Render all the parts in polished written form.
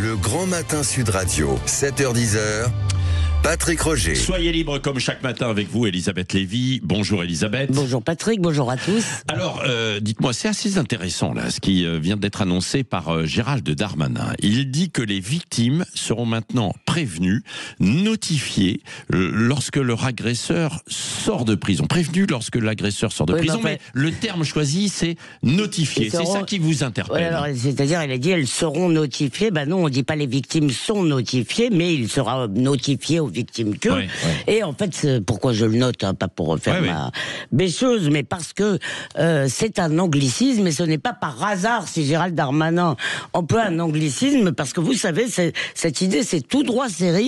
Le Grand Matin Sud Radio, 7h-10h. Patrick Roger. Soyez libre comme chaque matin avec vous, Elisabeth Lévy. Bonjour Elisabeth. Bonjour Patrick, bonjour à tous. Alors, dites-moi, c'est assez intéressant là, ce qui vient d'être annoncé par Gérald Darmanin. Il dit que les victimes seront maintenant prévenues, notifiées lorsque leur agresseur sort de prison. Prévenues lorsque l'agresseur sort de prison, mais le terme choisi, c'est notifié. C'est ça qui vous interpelle. Oui, alors, c'est-à-dire, il a dit elles seront notifiées. Ben non, on dit pas les victimes sont notifiées, mais il sera notifié aux victimes que. Oui. Et en fait, c'est pourquoi je le note, hein, pas pour refaire ma bêcheuse, mais parce que c'est un anglicisme, et ce n'est pas par hasard si Gérald Darmanin emploie un anglicisme, parce que vous savez, cette idée, c'est tout droit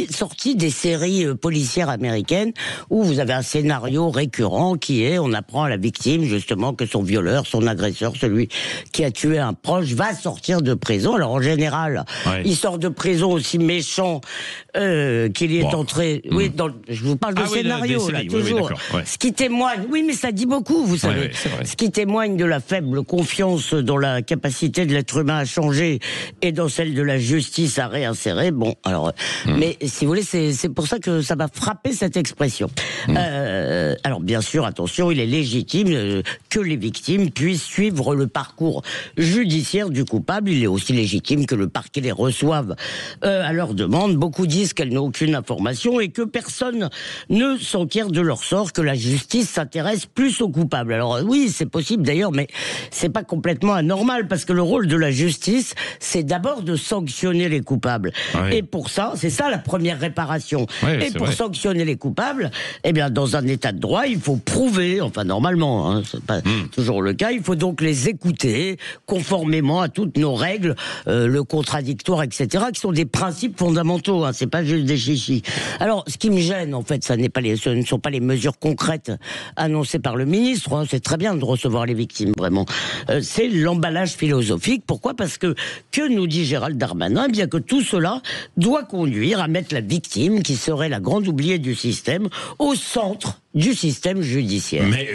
sorti des séries policières américaines, où vous avez un scénario récurrent qui est, on apprend à la victime justement que son violeur, son agresseur, celui qui a tué un proche, va sortir de prison. Alors en général, il sort de prison aussi méchant qu'il y est entré. Oui, je vous parle de scénario, là, toujours. Ce qui témoigne, oui, mais ça dit beaucoup, vous savez. Ce qui témoigne de la faible confiance dans la capacité de l'être humain à changer et dans celle de la justice à réinsérer. Bon, alors, mais si vous voulez, c'est pour ça que ça m'a frappé cette expression. Alors, bien sûr, attention, il est légitime que les victimes puissent suivre le parcours judiciaire du coupable. Il est aussi légitime que le parquet les reçoive à leur demande. Beaucoup disent qu'elles n'ont aucune information et que personne ne s'enquiert de leur sort, que la justice s'intéresse plus aux coupables. Alors oui, c'est possible d'ailleurs, mais c'est pas complètement anormal, parce que le rôle de la justice, c'est d'abord de sanctionner les coupables. Et pour ça, c'est ça la première réparation. Et pour sanctionner les coupables, eh bien, dans un état de droit, il faut prouver, enfin normalement, hein, c'est pas toujours le cas, il faut donc les écouter conformément à toutes nos règles, le contradictoire, etc., qui sont des principes fondamentaux, hein, c'est pas juste des chichis. Alors, ce qui me gêne, en fait, ce ne sont pas les mesures concrètes annoncées par le ministre, hein, c'est très bien de recevoir les victimes, vraiment. C'est l'emballage philosophique. Pourquoi ? Parce que nous dit Gérald Darmanin ? Eh bien que tout cela doit conduire à mettre la victime, qui serait la grande oubliée du système, au centre du système judiciaire. Mais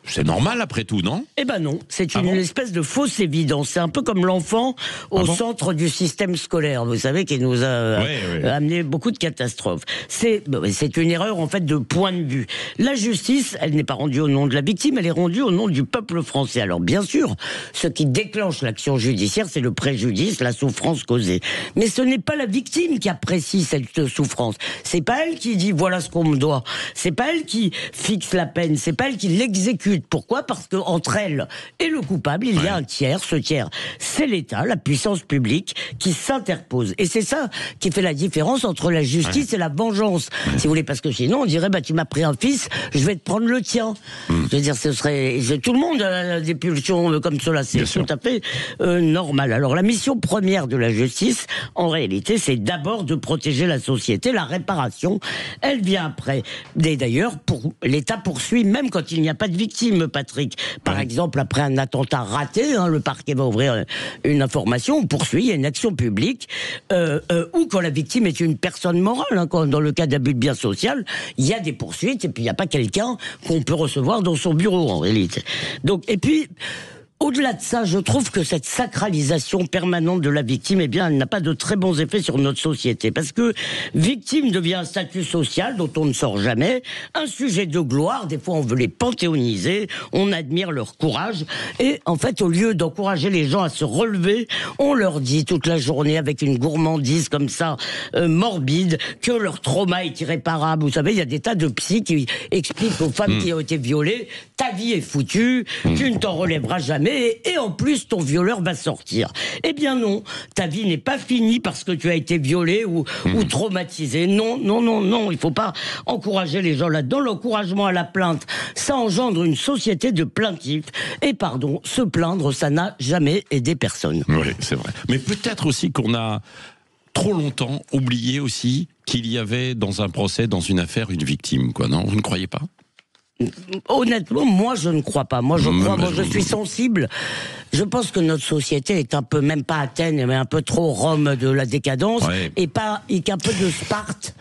c'est normal après tout, non ? Eh ben non, c'est une espèce de fausse évidence. C'est un peu comme l'enfant au centre du système scolaire, vous savez, qui nous a amené beaucoup de catastrophes. C'est une erreur en fait de point de vue. La justice, elle n'est pas rendue au nom de la victime, elle est rendue au nom du peuple français. Alors bien sûr, ce qui déclenche l'action judiciaire, c'est le préjudice, la souffrance causée. Mais ce n'est pas la victime qui apprécie cette souffrance. C'est pas elle qui dit voilà ce qu'on me doit. C'est pas elle qui fixe la peine, c'est pas elle qui l'exécute. Pourquoi ? Parce que entre elle et le coupable, il y a un tiers. Ce tiers, c'est l'État, la puissance publique, qui s'interpose. Et c'est ça qui fait la différence entre la justice et la vengeance. Si vous voulez, parce que sinon, on dirait tu m'as pris un fils, je vais te prendre le tien. Je veux dire, ce serait tout le monde a des pulsions comme cela. C'est tout à fait normal. Alors la mission première de la justice, en réalité, c'est d'abord de protéger la société. La réparation, elle vient après. Et d'ailleurs, l'État poursuit même quand il n'y a pas de victime, Patrick. Par exemple, après un attentat raté, le parquet va ouvrir une information, on poursuit, il y a une action publique, ou quand la victime est une personne morale, dans le cas d'abus de biens social, il y a des poursuites, et puis il n'y a pas quelqu'un qu'on peut recevoir dans son bureau, en réalité. Donc, et puis, au-delà de ça, je trouve que cette sacralisation permanente de la victime, eh bien, elle n'a pas de très bons effets sur notre société. Parce que victime devient un statut social dont on ne sort jamais, un sujet de gloire, des fois on veut les panthéoniser, on admire leur courage, et en fait, au lieu d'encourager les gens à se relever, on leur dit toute la journée avec une gourmandise comme ça, morbide, que leur trauma est irréparable. Vous savez, il y a des tas de psys qui expliquent aux femmes qui ont été violées, ta vie est foutue, tu ne t'en relèveras jamais, et en plus ton violeur va sortir. Eh bien non, ta vie n'est pas finie parce que tu as été violé ou traumatisé. Non, il ne faut pas encourager les gens là-dedans. L'encouragement à la plainte, ça engendre une société de plaintifs. Et pardon, se plaindre, ça n'a jamais aidé personne. Oui, c'est vrai. Mais peut-être aussi qu'on a trop longtemps oublié aussi qu'il y avait dans un procès, dans une affaire, une victime, quoi, non ? Vous ne croyez pas ? Honnêtement, moi je ne crois pas. Moi je suis sensible Je pense que notre société est un peu, même pas Athènes, mais un peu trop Rome de la décadence, et qu'un peu de Sparte.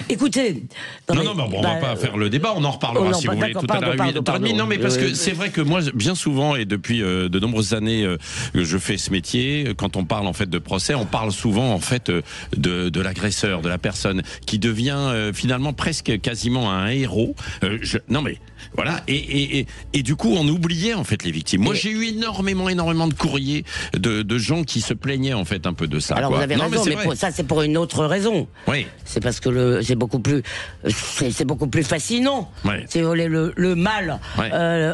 Écoutez... Non, mais on va pas faire le débat, on en reparlera si vous voulez tout à l'heure. Non, mais parce que c'est vrai que moi, bien souvent, et depuis de nombreuses années, je fais ce métier, quand on parle en fait de procès, on parle souvent en fait de l'agresseur, de la personne qui devient finalement presque quasiment un héros. Non mais voilà, et du coup on oubliait en fait les victimes. Moi j'ai eu énormément de courriers de gens qui se plaignaient en fait un peu de ça. Alors vous avez raison, mais ça c'est pour une autre raison. Oui. C'est parce que c'est beaucoup plus fascinant. Ouais. C'est le mal. Ouais.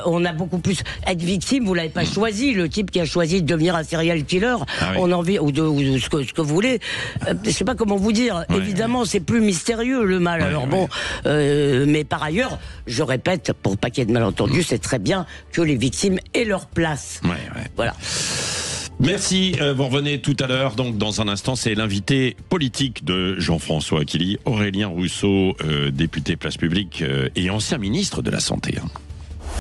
On a beaucoup plus être victime. Vous l'avez pas choisi. Le type qui a choisi de devenir un serial killer, on en vit ou ce que vous voulez. Je sais pas comment vous dire. Ouais, évidemment, c'est plus mystérieux le mal. Alors bon, mais par ailleurs, je répète, pour pas qu'il y ait de malentendus, c'est très bien que les victimes aient leur place. Voilà. Merci, vous revenez tout à l'heure, donc dans un instant, c'est l'invité politique de Jean-François Aquili, Aurélien Rousseau, député Place Publique et ancien ministre de la Santé.